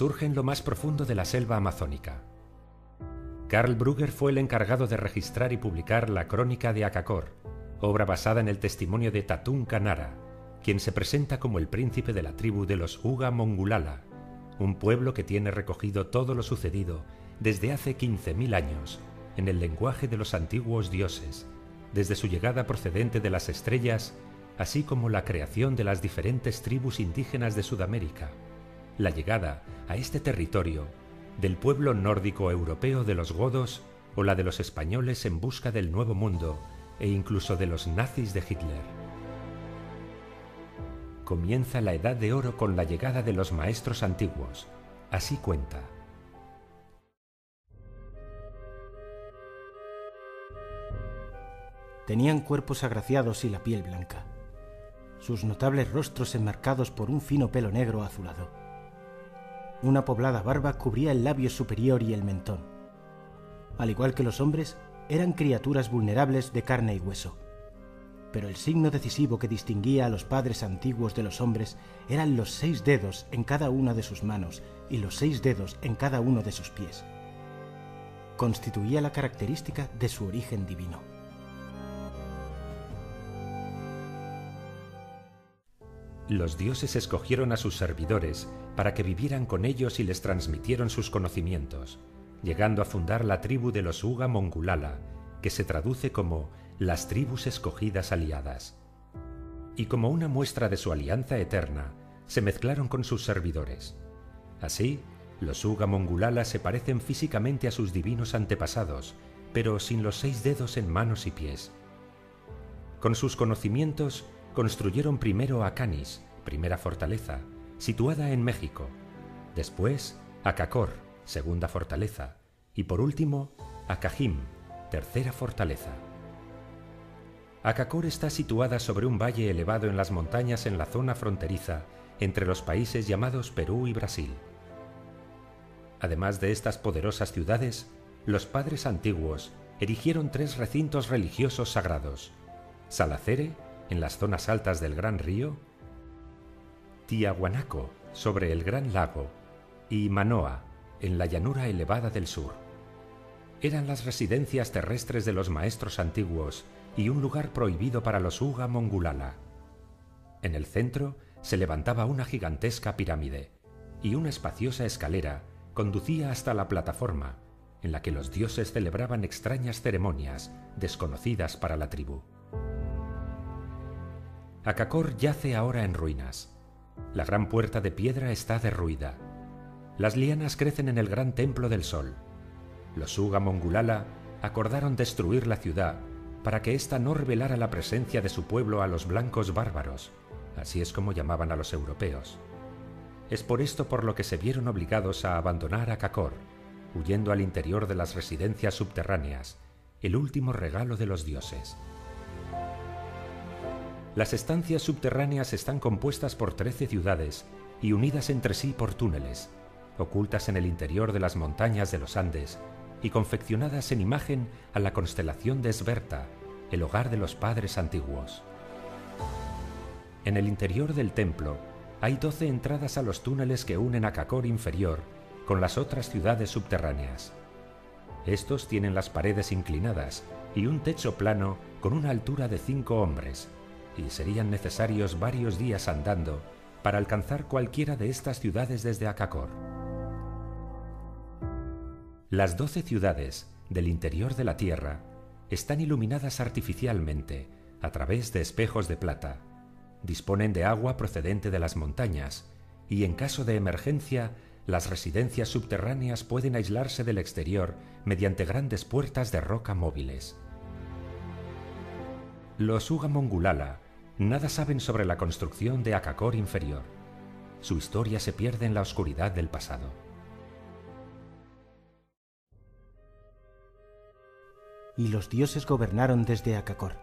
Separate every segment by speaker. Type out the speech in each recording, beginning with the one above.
Speaker 1: surge en lo más profundo de la selva amazónica. Karl Brugger fue el encargado de registrar y publicar la Crónica de Akakor, obra basada en el testimonio de Tatún Kanara, quien se presenta como el príncipe de la tribu de los Uga Mongulala, un pueblo que tiene recogido todo lo sucedido desde hace 15.000 años, en el lenguaje de los antiguos dioses, desde su llegada procedente de las estrellas, así como la creación de las diferentes tribus indígenas de Sudamérica, la llegada a este territorio del pueblo nórdico europeo de los godos o la de los españoles en busca del Nuevo Mundo e incluso de los nazis de Hitler. Comienza la Edad de Oro con la llegada de los maestros antiguos, así cuenta.
Speaker 2: Tenían cuerpos agraciados y la piel blanca, sus notables rostros enmarcados por un fino pelo negro azulado. Una poblada barba cubría el labio superior y el mentón. Al igual que los hombres, eran criaturas vulnerables de carne y hueso. Pero el signo decisivo que distinguía a los padres antiguos de los hombres eran los 6 dedos en cada una de sus manos y los 6 dedos en cada uno de sus pies. Constituía la característica de su origen divino.
Speaker 1: Los dioses escogieron a sus servidores para que vivieran con ellos y les transmitieron sus conocimientos, llegando a fundar la tribu de los Uga Mongulala, que se traduce como las tribus escogidas aliadas. Y como una muestra de su alianza eterna, se mezclaron con sus servidores. Así, los Uga Mongulala se parecen físicamente a sus divinos antepasados, pero sin los 6 dedos en manos y pies. Con sus conocimientos, construyeron primero Acanis, primera fortaleza, situada en México, después Akakor, segunda fortaleza, y por último Akajim, tercera fortaleza. Akakor está situada sobre un valle elevado en las montañas en la zona fronteriza entre los países llamados Perú y Brasil. Además de estas poderosas ciudades, los padres antiguos erigieron 3 recintos religiosos sagrados: Salacere, en las zonas altas del Gran Río, Tiahuanaco, sobre el Gran Lago, y Manoa, en la llanura elevada del sur. Eran las residencias terrestres de los maestros antiguos y un lugar prohibido para los Uga Mongulala. En el centro se levantaba una gigantesca pirámide, y una espaciosa escalera conducía hasta la plataforma, en la que los dioses celebraban extrañas ceremonias desconocidas para la tribu. Akakor yace ahora en ruinas. La gran puerta de piedra está derruida. Las lianas crecen en el gran templo del sol. Los Uga Mongulala acordaron destruir la ciudad para que ésta no revelara la presencia de su pueblo a los blancos bárbaros, así es como llamaban a los europeos. Es por esto por lo que se vieron obligados a abandonar Akakor, huyendo al interior de las residencias subterráneas, el último regalo de los dioses. Las estancias subterráneas están compuestas por 13 ciudades y unidas entre sí por túneles, ocultas en el interior de las montañas de los Andes y confeccionadas en imagen a la constelación de Sberta, el hogar de los padres antiguos. En el interior del templo hay 12 entradas a los túneles que unen Akakor inferior con las otras ciudades subterráneas. Estos tienen las paredes inclinadas y un techo plano con una altura de 5 hombres, y serían necesarios varios días andando para alcanzar cualquiera de estas ciudades desde Akakor. Las 12 ciudades del interior de la Tierra están iluminadas artificialmente a través de espejos de plata, disponen de agua procedente de las montañas y en caso de emergencia las residencias subterráneas pueden aislarse del exterior mediante grandes puertas de roca móviles. Los Uga Mongulala nada saben sobre la construcción de Akakor inferior. Su historia se pierde en la oscuridad del pasado.
Speaker 2: Y los dioses gobernaron desde Akakor.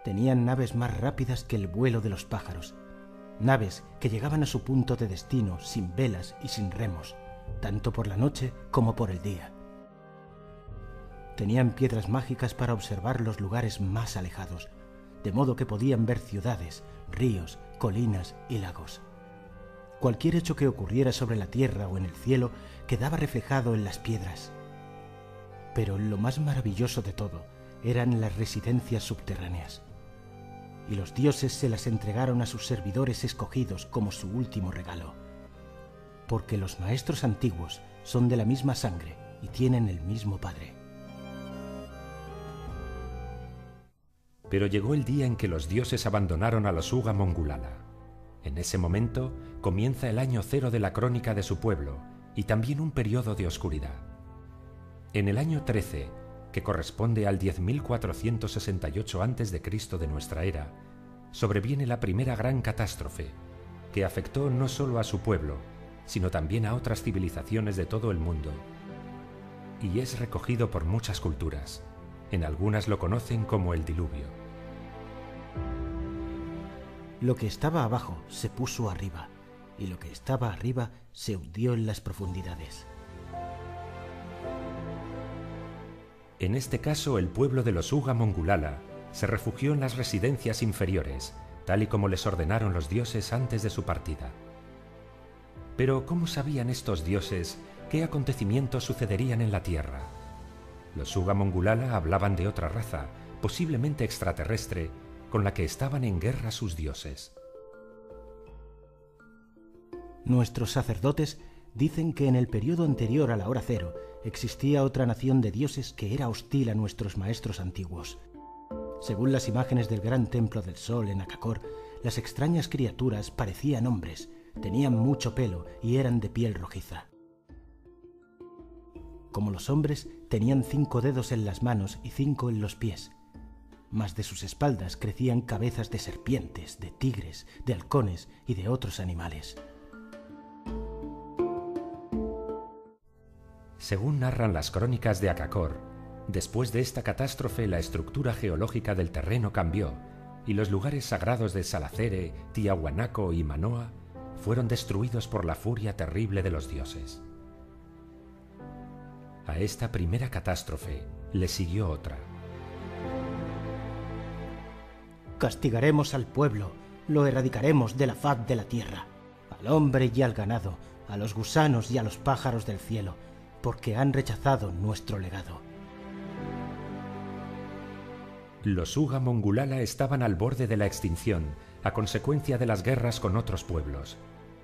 Speaker 2: Tenían naves más rápidas que el vuelo de los pájaros, naves que llegaban a su punto de destino sin velas y sin remos, tanto por la noche como por el día. Tenían piedras mágicas para observar los lugares más alejados, de modo que podían ver ciudades, ríos, colinas y lagos. Cualquier hecho que ocurriera sobre la tierra o en el cielo quedaba reflejado en las piedras. Pero lo más maravilloso de todo eran las residencias subterráneas. Y los dioses se las entregaron a sus servidores escogidos como su último regalo. Porque los maestros antiguos son de la misma sangre y tienen el mismo padre.
Speaker 1: Pero llegó el día en que los dioses abandonaron a los Uga Mongulala. En ese momento comienza el año cero de la crónica de su pueblo y también un periodo de oscuridad. En el año 13, que corresponde al 10.468 a.C. de nuestra era, sobreviene la primera gran catástrofe, que afectó no solo a su pueblo, sino también a otras civilizaciones de todo el mundo. Y es recogido por muchas culturas. En algunas lo conocen como el diluvio.
Speaker 2: Lo que estaba abajo se puso arriba, y lo que estaba arriba se hundió en las profundidades.
Speaker 1: En este caso, el pueblo de los Uga Mongulala se refugió en las residencias inferiores, tal y como les ordenaron los dioses antes de su partida. Pero, ¿cómo sabían estos dioses qué acontecimientos sucederían en la Tierra? Los Uga Mongulala hablaban de otra raza, posiblemente extraterrestre, con la que estaban en guerra sus dioses.
Speaker 2: Nuestros sacerdotes dicen que en el periodo anterior a la hora cero existía otra nación de dioses que era hostil a nuestros maestros antiguos. Según las imágenes del gran templo del sol en Akakor, las extrañas criaturas parecían hombres, tenían mucho pelo y eran de piel rojiza. Como los hombres, tenían 5 dedos en las manos y 5 en los pies. Mas de sus espaldas crecían cabezas de serpientes, de tigres, de halcones y de otros animales.
Speaker 1: Según narran las crónicas de Akakor, después de esta catástrofe la estructura geológica del terreno cambió y los lugares sagrados de Salacere, Tiahuanaco y Manoa fueron destruidos por la furia terrible de los dioses. A esta primera catástrofe le siguió otra.
Speaker 2: Castigaremos al pueblo, lo erradicaremos de la faz de la tierra, al hombre y al ganado, a los gusanos y a los pájaros del cielo, porque han rechazado nuestro legado.
Speaker 1: Los Uga Mongulala estaban al borde de la extinción a consecuencia de las guerras con otros pueblos,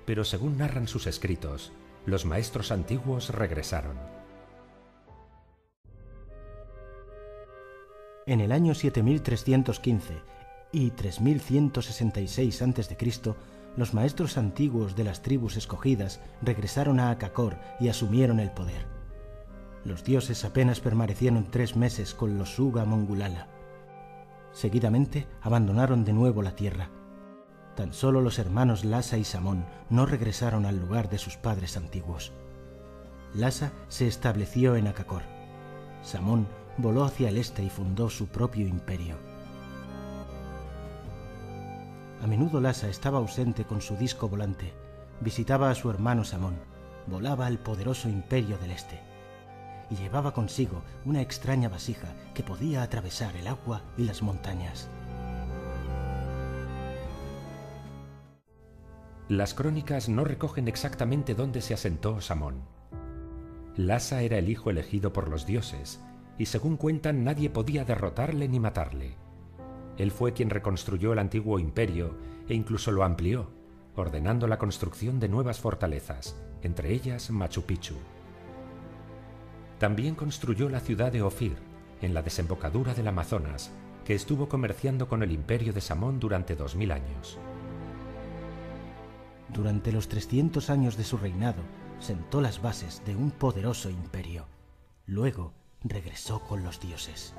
Speaker 1: pero según narran sus escritos, los maestros antiguos regresaron.
Speaker 2: En el año 7315 y 3166 a.C., los maestros antiguos de las tribus escogidas regresaron a Akakor y asumieron el poder. Los dioses apenas permanecieron 3 meses con los Uga Mongulala. Seguidamente abandonaron de nuevo la tierra. Tan solo los hermanos Lhasa y Samón no regresaron al lugar de sus padres antiguos. Lhasa se estableció en Akakor. Samón voló hacia el este y fundó su propio imperio. A menudo Lhasa estaba ausente con su disco volante, visitaba a su hermano Samón, volaba al poderoso imperio del este y llevaba consigo una extraña vasija que podía atravesar el agua y las montañas.
Speaker 1: Las crónicas no recogen exactamente dónde se asentó Samón. Lhasa era el hijo elegido por los dioses, y según cuentan nadie podía derrotarle ni matarle. Él fue quien reconstruyó el antiguo imperio e incluso lo amplió, ordenando la construcción de nuevas fortalezas, entre ellas Machu Picchu. También construyó la ciudad de Ofir, en la desembocadura del Amazonas, que estuvo comerciando con el imperio de Samón durante 2000 años.
Speaker 2: Durante los 300 años de su reinado, sentó las bases de un poderoso imperio. Luego regresó con los dioses.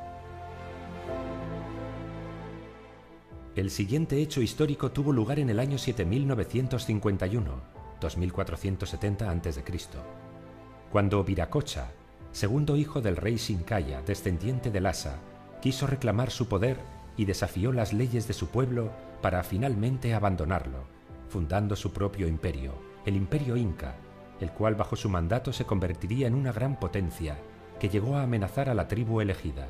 Speaker 1: El siguiente hecho histórico tuvo lugar en el año 7951, 2470 a.C., cuando Viracocha, segundo hijo del rey Shinkaya, descendiente de Lhasa, quiso reclamar su poder y desafió las leyes de su pueblo para finalmente abandonarlo, fundando su propio imperio, el Imperio Inca, el cual bajo su mandato se convertiría en una gran potencia que llegó a amenazar a la tribu elegida.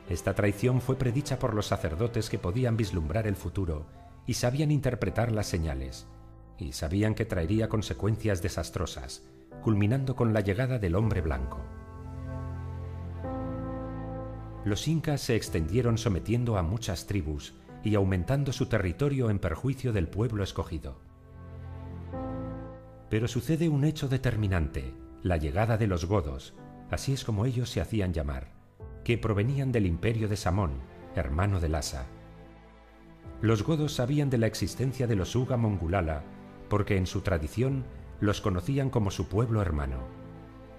Speaker 1: Esta traición fue predicha por los sacerdotes que podían vislumbrar el futuro y sabían interpretar las señales, y sabían que traería consecuencias desastrosas, culminando con la llegada del hombre blanco. Los incas se extendieron sometiendo a muchas tribus y aumentando su territorio en perjuicio del pueblo escogido. Pero sucede un hecho determinante, la llegada de los godos, así es como ellos se hacían llamar, que provenían del imperio de Samón, hermano de Lhasa. Los godos sabían de la existencia de los Uga Mongulala porque en su tradición los conocían como su pueblo hermano.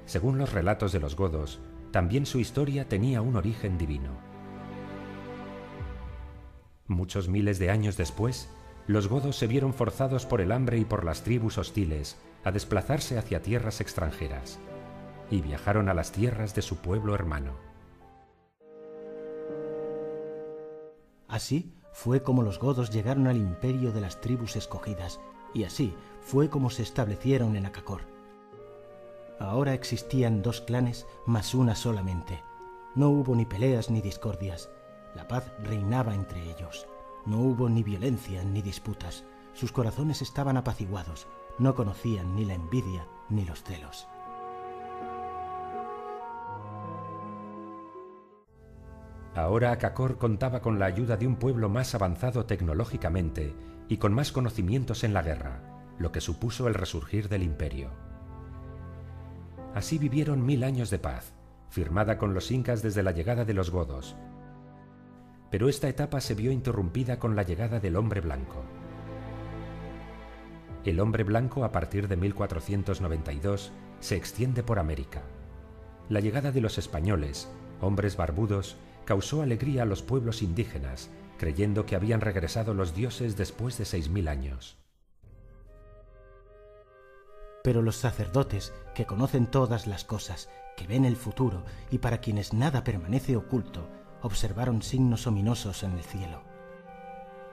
Speaker 1: Según los relatos de los godos, también su historia tenía un origen divino. Muchos miles de años después, los godos se vieron forzados por el hambre y por las tribus hostiles a desplazarse hacia tierras extranjeras, y viajaron a las tierras de su pueblo hermano.
Speaker 2: Así fue como los godos llegaron al imperio de las tribus escogidas, y así fue como se establecieron en Akakor. Ahora existían 2 clanes más una solamente. No hubo ni peleas ni discordias. La paz reinaba entre ellos. No hubo ni violencia ni disputas. Sus corazones estaban apaciguados. No conocían ni la envidia ni los celos.
Speaker 1: Ahora Akakor contaba con la ayuda de un pueblo más avanzado tecnológicamente y con más conocimientos en la guerra, lo que supuso el resurgir del imperio. Así vivieron 1000 años de paz, firmada con los incas desde la llegada de los godos. Pero esta etapa se vio interrumpida con la llegada del hombre blanco. El hombre blanco, a partir de 1492, se extiende por América. La llegada de los españoles, hombres barbudos, causó alegría a los pueblos indígenas, creyendo que habían regresado los dioses después de 6000 años.
Speaker 2: Pero los sacerdotes, que conocen todas las cosas, que ven el futuro y para quienes nada permanece oculto, observaron signos ominosos en el cielo.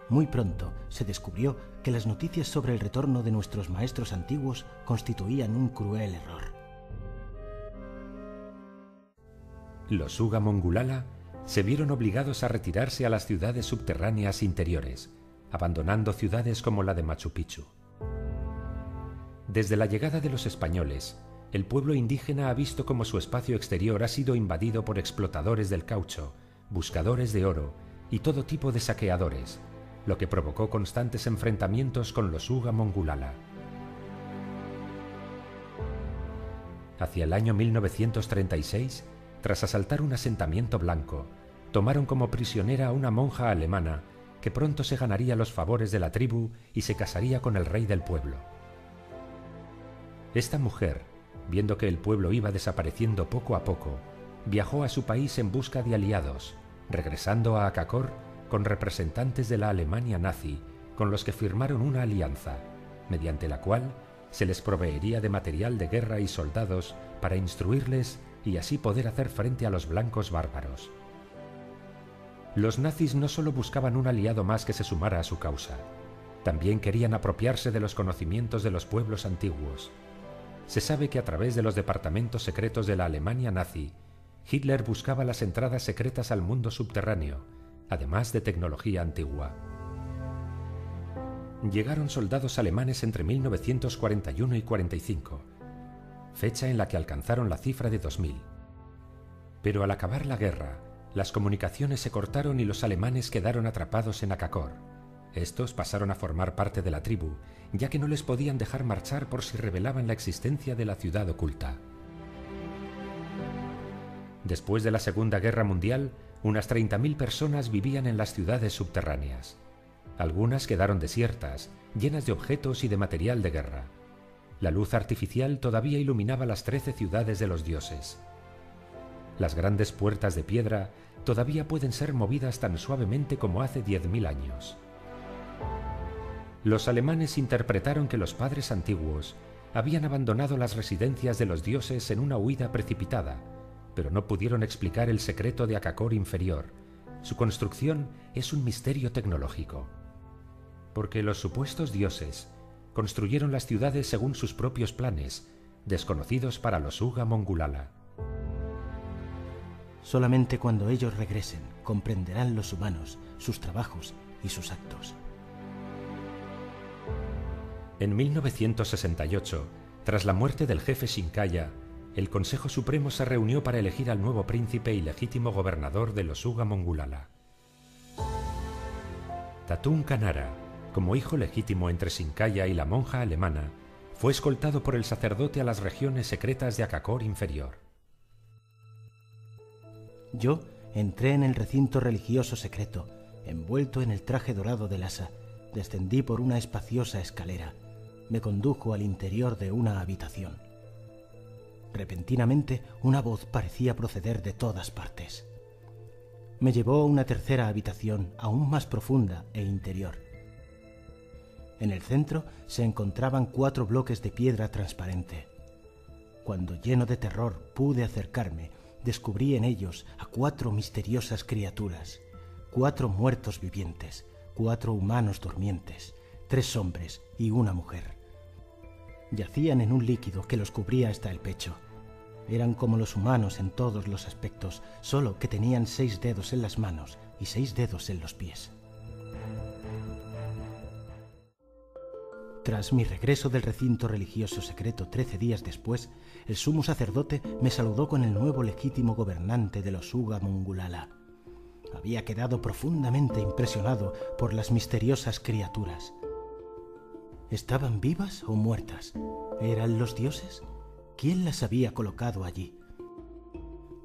Speaker 2: Muy pronto se descubrió que las noticias sobre el retorno de nuestros maestros antiguos constituían un cruel error.
Speaker 1: Los Uga Mongulala se vieron obligados a retirarse a las ciudades subterráneas interiores, abandonando ciudades como la de Machu Picchu. Desde la llegada de los españoles, el pueblo indígena ha visto cómo su espacio exterior ha sido invadido por explotadores del caucho, buscadores de oro y todo tipo de saqueadores, lo que provocó constantes enfrentamientos con los Uga Mongulala. Hacia el año 1936, tras asaltar un asentamiento blanco, tomaron como prisionera a una monja alemana que pronto se ganaría los favores de la tribu y se casaría con el rey del pueblo. Esta mujer, viendo que el pueblo iba desapareciendo poco a poco, viajó a su país en busca de aliados, regresando a Akakor con representantes de la Alemania nazi, con los que firmaron una alianza, mediante la cual se les proveería de material de guerra y soldados para instruirles y así poder hacer frente a los blancos bárbaros. Los nazis no solo buscaban un aliado más que se sumara a su causa, también querían apropiarse de los conocimientos de los pueblos antiguos. Se sabe que a través de los departamentos secretos de la Alemania nazi, Hitler buscaba las entradas secretas al mundo subterráneo, además de tecnología antigua. Llegaron soldados alemanes entre 1941 y 45, fecha en la que alcanzaron la cifra de 2000. Pero al acabar la guerra, las comunicaciones se cortaron y los alemanes quedaron atrapados en Akakor. Estos pasaron a formar parte de la tribu, ya que no les podían dejar marchar por si revelaban la existencia de la ciudad oculta. Después de la Segunda Guerra Mundial, unas 30.000 personas vivían en las ciudades subterráneas. Algunas quedaron desiertas, llenas de objetos y de material de guerra. La luz artificial todavía iluminaba las 13 ciudades de los dioses. Las grandes puertas de piedra todavía pueden ser movidas tan suavemente como hace 10.000 años. Los alemanes interpretaron que los padres antiguos habían abandonado las residencias de los dioses en una huida precipitada, pero no pudieron explicar el secreto de Akakor inferior. Su construcción es un misterio tecnológico. Porque los supuestos dioses construyeron las ciudades según sus propios planes, desconocidos para los Uga Mongulala.
Speaker 2: Solamente cuando ellos regresen comprenderán los humanos sus trabajos y sus actos.
Speaker 1: En 1968, tras la muerte del jefe Shinkaya, el Consejo Supremo se reunió para elegir al nuevo príncipe y legítimo gobernador de los Uga Mongulala. Tatún Kanara, como hijo legítimo entre Shinkaya y la monja alemana, fue escoltado por el sacerdote a las regiones secretas de Akakor inferior.
Speaker 2: Yo entré en el recinto religioso secreto, envuelto en el traje dorado del asa, descendí por una espaciosa escalera, me condujo al interior de una habitación. Repentinamente, una voz parecía proceder de todas partes. Me llevó a una tercera habitación, aún más profunda e interior. En el centro se encontraban 4 bloques de piedra transparente. Cuando, lleno de terror, pude acercarme, descubrí en ellos a 4 misteriosas criaturas, 4 muertos vivientes, 4 humanos durmientes, 3 hombres y una mujer. Yacían en un líquido que los cubría hasta el pecho. Eran como los humanos en todos los aspectos, solo que tenían 6 dedos en las manos y 6 dedos en los pies. Tras mi regreso del recinto religioso secreto 13 días después, el sumo sacerdote me saludó con el nuevo legítimo gobernante de los Uga Mongulala. Había quedado profundamente impresionado por las misteriosas criaturas. ¿Estaban vivas o muertas? ¿Eran los dioses? ¿Quién las había colocado allí?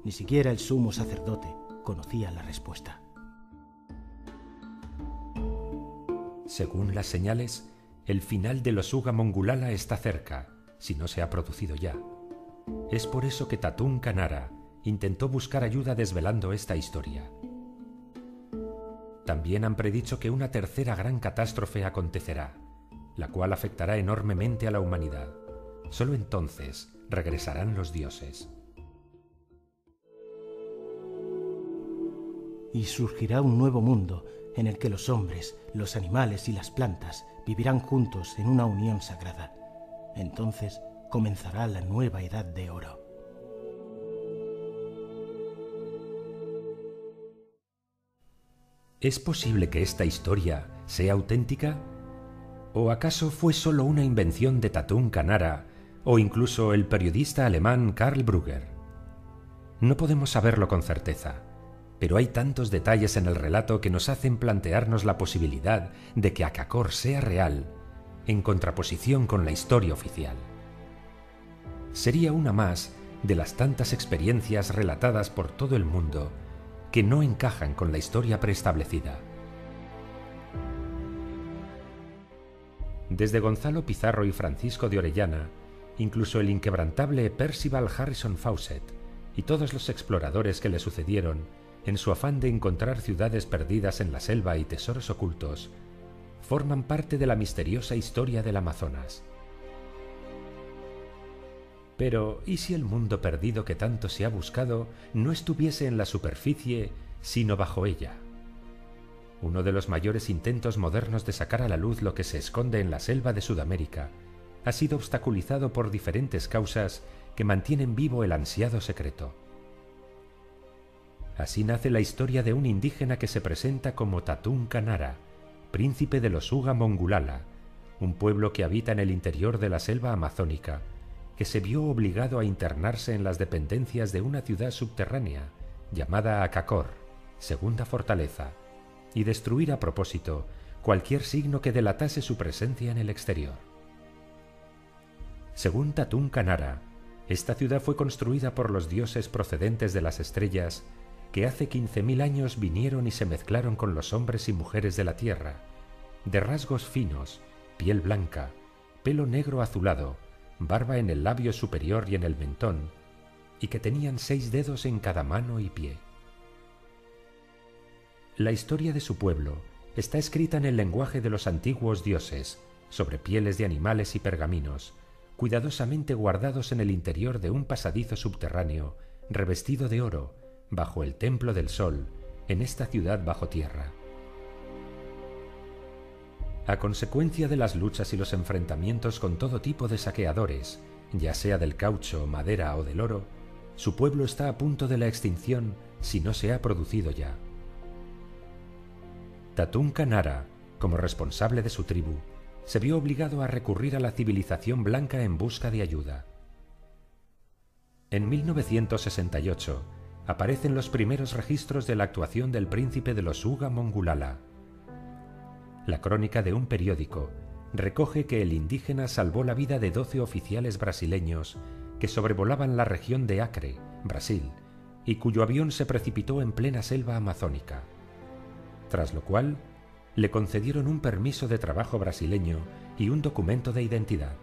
Speaker 2: Ni siquiera el sumo sacerdote conocía la respuesta.
Speaker 1: Según las señales, el final de los Uga Mongulala está cerca, si no se ha producido ya. Es por eso que Tatún Kanara intentó buscar ayuda desvelando esta historia. También han predicho que una tercera gran catástrofe acontecerá, la cual afectará enormemente a la humanidad. Solo entonces regresarán los dioses.
Speaker 2: Y surgirá un nuevo mundo en el que los hombres, los animales y las plantas vivirán juntos en una unión sagrada. Entonces comenzará la nueva edad de oro.
Speaker 1: ¿Es posible que esta historia sea auténtica? ¿O acaso fue solo una invención de Tatún Kanara o incluso el periodista alemán Karl Brugger? No podemos saberlo con certeza, pero hay tantos detalles en el relato que nos hacen plantearnos la posibilidad de que Akakor sea real, en contraposición con la historia oficial. Sería una más de las tantas experiencias relatadas por todo el mundo que no encajan con la historia preestablecida. Desde Gonzalo Pizarro y Francisco de Orellana, incluso el inquebrantable Percival Harrison Fawcett y todos los exploradores que le sucedieron, en su afán de encontrar ciudades perdidas en la selva y tesoros ocultos, forman parte de la misteriosa historia del Amazonas. Pero, ¿y si el mundo perdido que tanto se ha buscado no estuviese en la superficie, sino bajo ella? Uno de los mayores intentos modernos de sacar a la luz lo que se esconde en la selva de Sudamérica ha sido obstaculizado por diferentes causas que mantienen vivo el ansiado secreto. Así nace la historia de un indígena que se presenta como Tatún Kanara, príncipe de los Uga Mongulala, un pueblo que habita en el interior de la selva amazónica, que se vio obligado a internarse en las dependencias de una ciudad subterránea llamada Akakor, segunda fortaleza, y destruir a propósito cualquier signo que delatase su presencia en el exterior. Según Tatún Kanara, esta ciudad fue construida por los dioses procedentes de las estrellas que hace 15.000 años vinieron y se mezclaron con los hombres y mujeres de la tierra, de rasgos finos, piel blanca, pelo negro azulado, barba en el labio superior y en el mentón, y que tenían 6 dedos en cada mano y pie. La historia de su pueblo está escrita en el lenguaje de los antiguos dioses, sobre pieles de animales y pergaminos, cuidadosamente guardados en el interior de un pasadizo subterráneo, revestido de oro, bajo el templo del sol, en esta ciudad bajo tierra. A consecuencia de las luchas y los enfrentamientos con todo tipo de saqueadores, ya sea del caucho, madera o del oro, su pueblo está a punto de la extinción si no se ha producido ya. Tatún Kanara, como responsable de su tribu, se vio obligado a recurrir a la civilización blanca en busca de ayuda. En 1968 aparecen los primeros registros de la actuación del príncipe de los Uga Mongulala. La crónica de un periódico recoge que el indígena salvó la vida de 12 oficiales brasileños que sobrevolaban la región de Acre, Brasil, y cuyo avión se precipitó en plena selva amazónica. Tras lo cual, le concedieron un permiso de trabajo brasileño y un documento de identidad.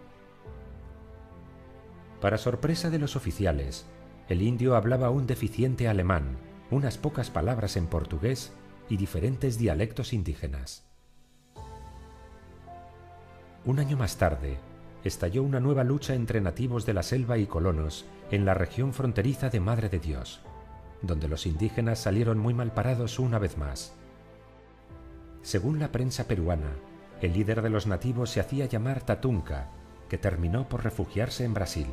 Speaker 1: Para sorpresa de los oficiales, el indio hablaba un deficiente alemán, unas pocas palabras en portugués y diferentes dialectos indígenas. Un año más tarde, estalló una nueva lucha entre nativos de la selva y colonos en la región fronteriza de Madre de Dios, donde los indígenas salieron muy mal parados una vez más. Según la prensa peruana, el líder de los nativos se hacía llamar Tatunka, que terminó por refugiarse en Brasil.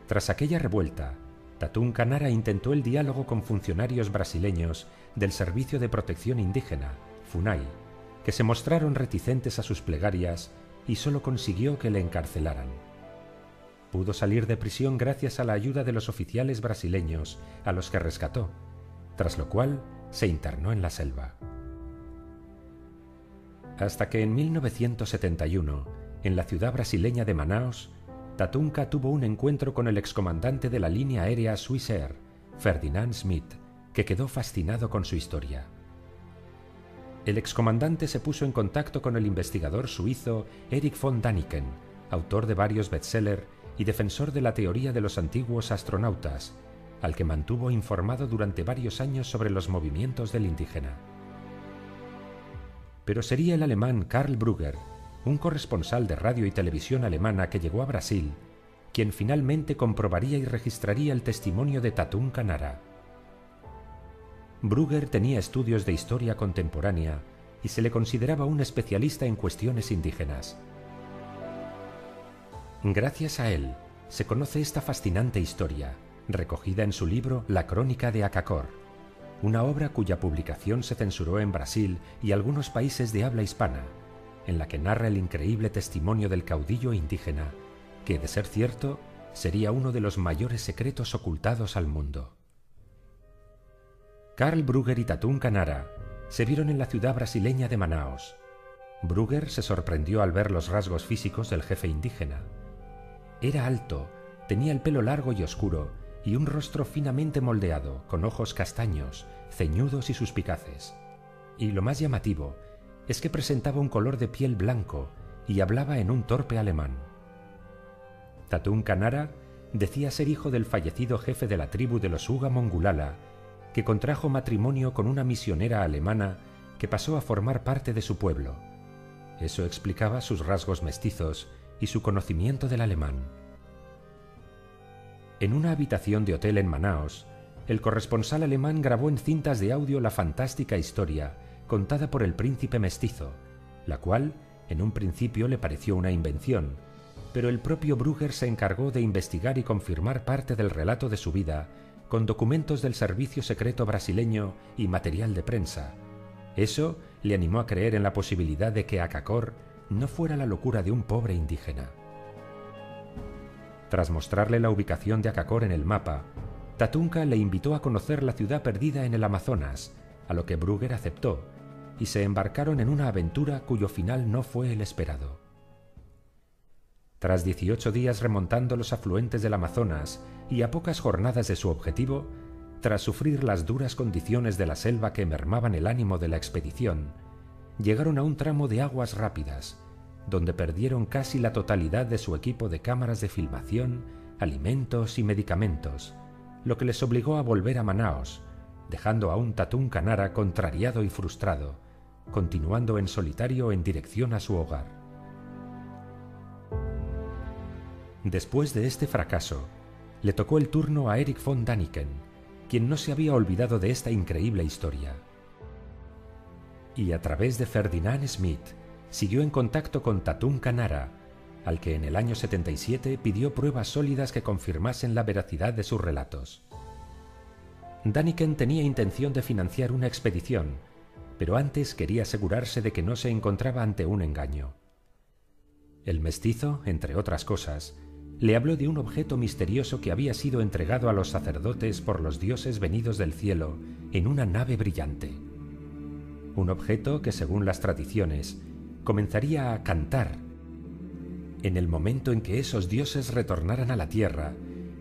Speaker 1: Tras aquella revuelta, Tatunka Nara intentó el diálogo con funcionarios brasileños del Servicio de Protección Indígena, FUNAI, que se mostraron reticentes a sus plegarias y solo consiguió que le encarcelaran. Pudo salir de prisión gracias a la ayuda de los oficiales brasileños, a los que rescató, tras lo cual se internó en la selva. Hasta que en 1971, en la ciudad brasileña de Manaos, Tatunka tuvo un encuentro con el excomandante de la línea aérea Swissair, Ferdinand Smith, que quedó fascinado con su historia. El excomandante se puso en contacto con el investigador suizo Erich von Däniken, autor de varios bestsellers y defensor de la teoría de los antiguos astronautas, al que mantuvo informado durante varios años sobre los movimientos del indígena. Pero sería el alemán Karl Brugger, un corresponsal de radio y televisión alemana que llegó a Brasil, quien finalmente comprobaría y registraría el testimonio de Tatunka Nara. Brugger tenía estudios de historia contemporánea y se le consideraba un especialista en cuestiones indígenas. Gracias a él, se conoce esta fascinante historia, recogida en su libro La Crónica de Acacor, una obra cuya publicación se censuró en Brasil y algunos países de habla hispana, en la que narra el increíble testimonio del caudillo indígena, que, de ser cierto, sería uno de los mayores secretos ocultados al mundo. Karl Brugger y Tatunka Nara se vieron en la ciudad brasileña de Manaos. Brugger se sorprendió al ver los rasgos físicos del jefe indígena. Era alto, tenía el pelo largo y oscuro y un rostro finamente moldeado, con ojos castaños, ceñudos y suspicaces. Y lo más llamativo es que presentaba un color de piel blanco y hablaba en un torpe alemán. Tatunka Nara decía ser hijo del fallecido jefe de la tribu de los Uga Mongulala, que contrajo matrimonio con una misionera alemana que pasó a formar parte de su pueblo. Eso explicaba sus rasgos mestizos y su conocimiento del alemán. En una habitación de hotel en Manaos, el corresponsal alemán grabó en cintas de audio la fantástica historia contada por el príncipe mestizo, la cual en un principio le pareció una invención, pero el propio Brugger se encargó de investigar y confirmar parte del relato de su vida con documentos del servicio secreto brasileño y material de prensa. Eso le animó a creer en la posibilidad de que Acacor no fuera la locura de un pobre indígena. Tras mostrarle la ubicación de Acacor en el mapa, Tatunka le invitó a conocer la ciudad perdida en el Amazonas, a lo que Brugger aceptó, y se embarcaron en una aventura cuyo final no fue el esperado. Tras 18 días remontando los afluentes del Amazonas y a pocas jornadas de su objetivo, tras sufrir las duras condiciones de la selva que mermaban el ánimo de la expedición, llegaron a un tramo de aguas rápidas, donde perdieron casi la totalidad de su equipo de cámaras de filmación, alimentos y medicamentos, lo que les obligó a volver a Manaos, dejando a un Tatunka Nara contrariado y frustrado, continuando en solitario en dirección a su hogar. Después de este fracaso, le tocó el turno a Erich von Däniken, quien no se había olvidado de esta increíble historia. Y a través de Ferdinand Smith, siguió en contacto con Tatunka Nara, al que en el año 77 pidió pruebas sólidas que confirmasen la veracidad de sus relatos. Däniken tenía intención de financiar una expedición, pero antes quería asegurarse de que no se encontraba ante un engaño. El mestizo, entre otras cosas, le habló de un objeto misterioso que había sido entregado a los sacerdotes por los dioses venidos del cielo en una nave brillante. Un objeto que, según las tradiciones, comenzaría a cantar en el momento en que esos dioses retornaran a la tierra,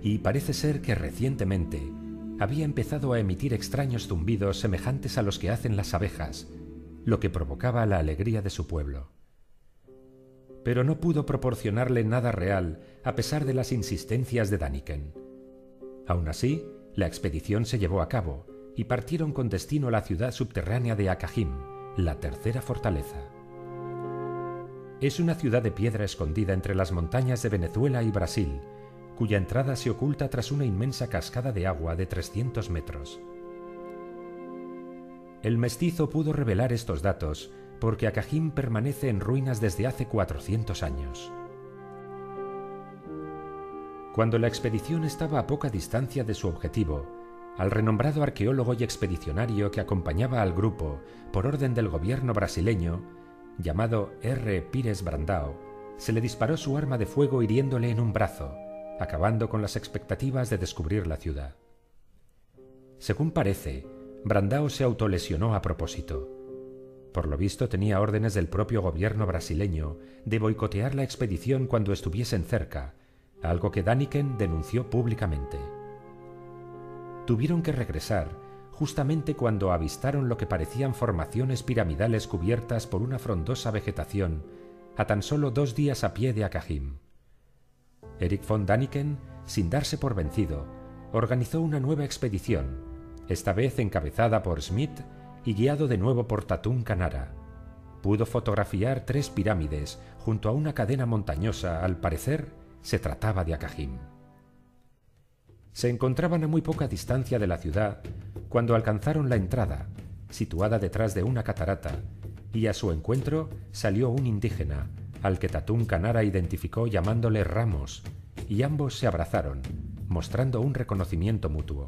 Speaker 1: y parece ser que recientemente había empezado a emitir extraños zumbidos semejantes a los que hacen las abejas, lo que provocaba la alegría de su pueblo. Pero no pudo proporcionarle nada real a pesar de las insistencias de Däniken. Aún así, la expedición se llevó a cabo y partieron con destino a la ciudad subterránea de Akajim, la tercera fortaleza. Es una ciudad de piedra escondida entre las montañas de Venezuela y Brasil, cuya entrada se oculta tras una inmensa cascada de agua de 300 metros. El mestizo pudo revelar estos datos porque Akajim permanece en ruinas desde hace 400 años. Cuando la expedición estaba a poca distancia de su objetivo, al renombrado arqueólogo y expedicionario que acompañaba al grupo por orden del gobierno brasileño, llamado R. Pires Brandão, se le disparó su arma de fuego hiriéndole en un brazo, acabando con las expectativas de descubrir la ciudad. Según parece, Brandão se autolesionó a propósito. Por lo visto tenía órdenes del propio gobierno brasileño de boicotear la expedición cuando estuviesen cerca, algo que Däniken denunció públicamente. Tuvieron que regresar justamente cuando avistaron lo que parecían formaciones piramidales cubiertas por una frondosa vegetación a tan solo 2 días a pie de Akajim. Erik von Däniken, sin darse por vencido, organizó una nueva expedición, esta vez encabezada por Smith y guiado de nuevo por Tatún Canara. Pudo fotografiar 3 pirámides junto a una cadena montañosa. Al parecer, se trataba de Akajim. Se encontraban a muy poca distancia de la ciudad cuando alcanzaron la entrada, situada detrás de una catarata, y a su encuentro salió un indígena, al que Tatún Canara identificó llamándole Ramos, y ambos se abrazaron, mostrando un reconocimiento mutuo.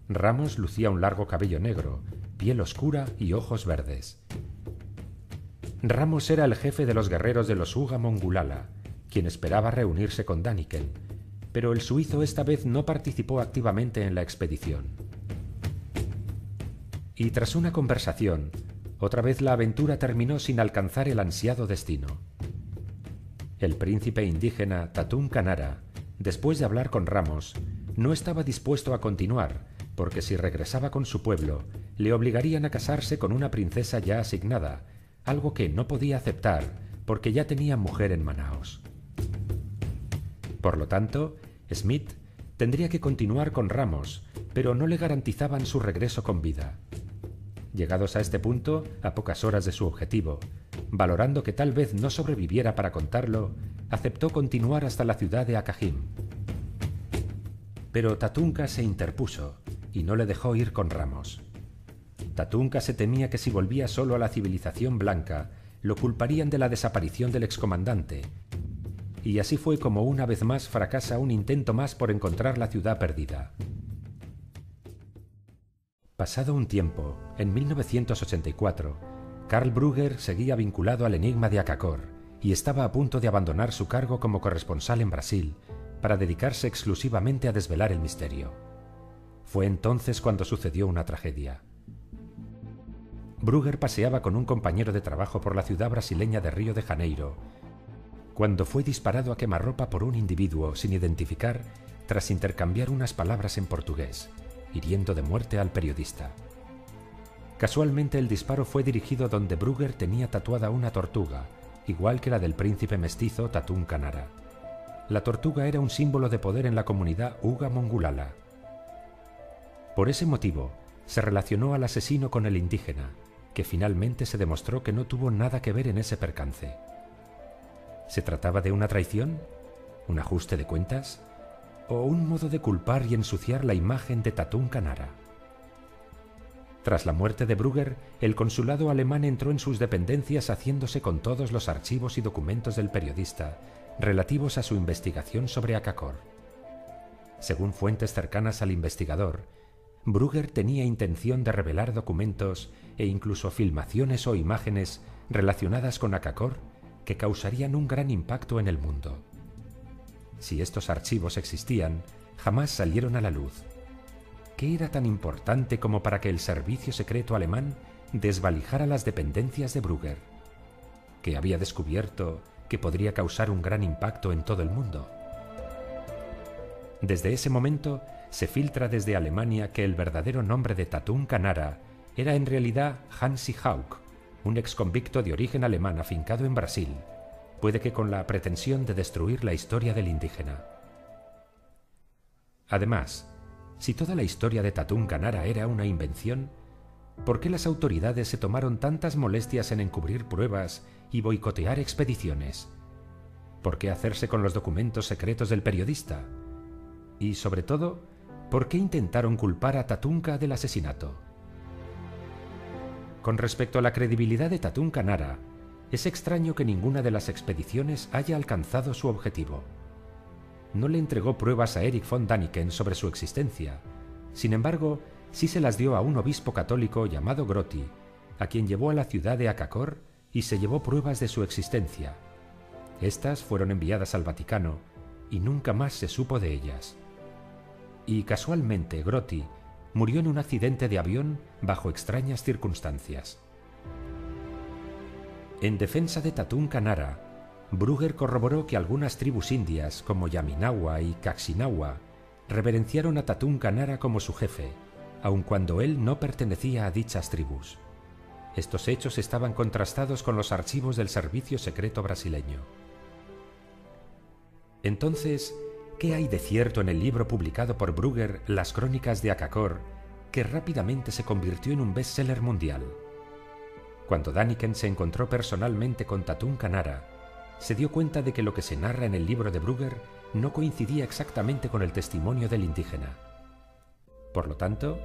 Speaker 1: Ramos lucía un largo cabello negro, piel oscura y ojos verdes. Ramos era el jefe de los guerreros de los Uga Mongulala, quien esperaba reunirse con Däniken, pero el suizo esta vez no participó activamente en la expedición. Y tras una conversación, otra vez la aventura terminó sin alcanzar el ansiado destino. El príncipe indígena Tatún Canara, después de hablar con Ramos, no estaba dispuesto a continuar, porque si regresaba con su pueblo, le obligarían a casarse con una princesa ya asignada, algo que no podía aceptar porque ya tenía mujer en Manaos. Por lo tanto, Smith tendría que continuar con Ramos, pero no le garantizaban su regreso con vida. Llegados a este punto, a pocas horas de su objetivo, valorando que tal vez no sobreviviera para contarlo, aceptó continuar hasta la ciudad de Akajim. Pero Tatunka se interpuso y no le dejó ir con Ramos. Tatunka se temía que si volvía solo a la civilización blanca, lo culparían de la desaparición del excomandante, y así fue como una vez más fracasa un intento más por encontrar la ciudad perdida. Pasado un tiempo, en 1984, Karl Brugger seguía vinculado al enigma de Akakor y estaba a punto de abandonar su cargo como corresponsal en Brasil para dedicarse exclusivamente a desvelar el misterio. Fue entonces cuando sucedió una tragedia. Brugger paseaba con un compañero de trabajo por la ciudad brasileña de Río de Janeiro, cuando fue disparado a quemarropa por un individuo sin identificar tras intercambiar unas palabras en portugués, hiriendo de muerte al periodista. Casualmente el disparo fue dirigido donde Brugger tenía tatuada una tortuga, igual que la del príncipe mestizo Tatún Canara. La tortuga era un símbolo de poder en la comunidad Uga Mongulala. Por ese motivo, se relacionó al asesino con el indígena, que finalmente se demostró que no tuvo nada que ver en ese percance. ¿Se trataba de una traición? ¿Un ajuste de cuentas? ¿O un modo de culpar y ensuciar la imagen de Tatún Canara? Tras la muerte de Brugger, el consulado alemán entró en sus dependencias haciéndose con todos los archivos y documentos del periodista relativos a su investigación sobre Akakor. Según fuentes cercanas al investigador, Brugger tenía intención de revelar documentos e incluso filmaciones o imágenes relacionadas con Akakor que causarían un gran impacto en el mundo. Si estos archivos existían, jamás salieron a la luz. ¿Qué era tan importante como para que el servicio secreto alemán desvalijara las dependencias de Brugger? ¿Qué había descubierto que podría causar un gran impacto en todo el mundo? Desde ese momento se filtra desde Alemania que el verdadero nombre de Tatún Canara era en realidad Hansi Hauck, un exconvicto de origen alemán afincado en Brasil, puede que con la pretensión de destruir la historia del indígena. Además, si toda la historia de Tatún Canara era una invención, ¿por qué las autoridades se tomaron tantas molestias en encubrir pruebas y boicotear expediciones? ¿Por qué hacerse con los documentos secretos del periodista? Y, sobre todo, ¿por qué intentaron culpar a Tatunka del asesinato? Con respecto a la credibilidad de Tatún Canara, es extraño que ninguna de las expediciones haya alcanzado su objetivo. No le entregó pruebas a Erich von Däniken sobre su existencia. Sin embargo, sí se las dio a un obispo católico llamado Grotti, a quien llevó a la ciudad de Akakor y se llevó pruebas de su existencia. Estas fueron enviadas al Vaticano y nunca más se supo de ellas. Y casualmente Grotti murió en un accidente de avión bajo extrañas circunstancias. En defensa de Tatún Canara, Brugger corroboró que algunas tribus indias como Yaminawa y Caxinawa reverenciaron a Tatún Canara como su jefe, aun cuando él no pertenecía a dichas tribus. Estos hechos estaban contrastados con los archivos del servicio secreto brasileño. Entonces, ¿qué hay de cierto en el libro publicado por Brugger, Las Crónicas de Akakor, que rápidamente se convirtió en un bestseller mundial? Cuando Däniken se encontró personalmente con Tatún Canara, se dio cuenta de que lo que se narra en el libro de Brugger no coincidía exactamente con el testimonio del indígena. Por lo tanto,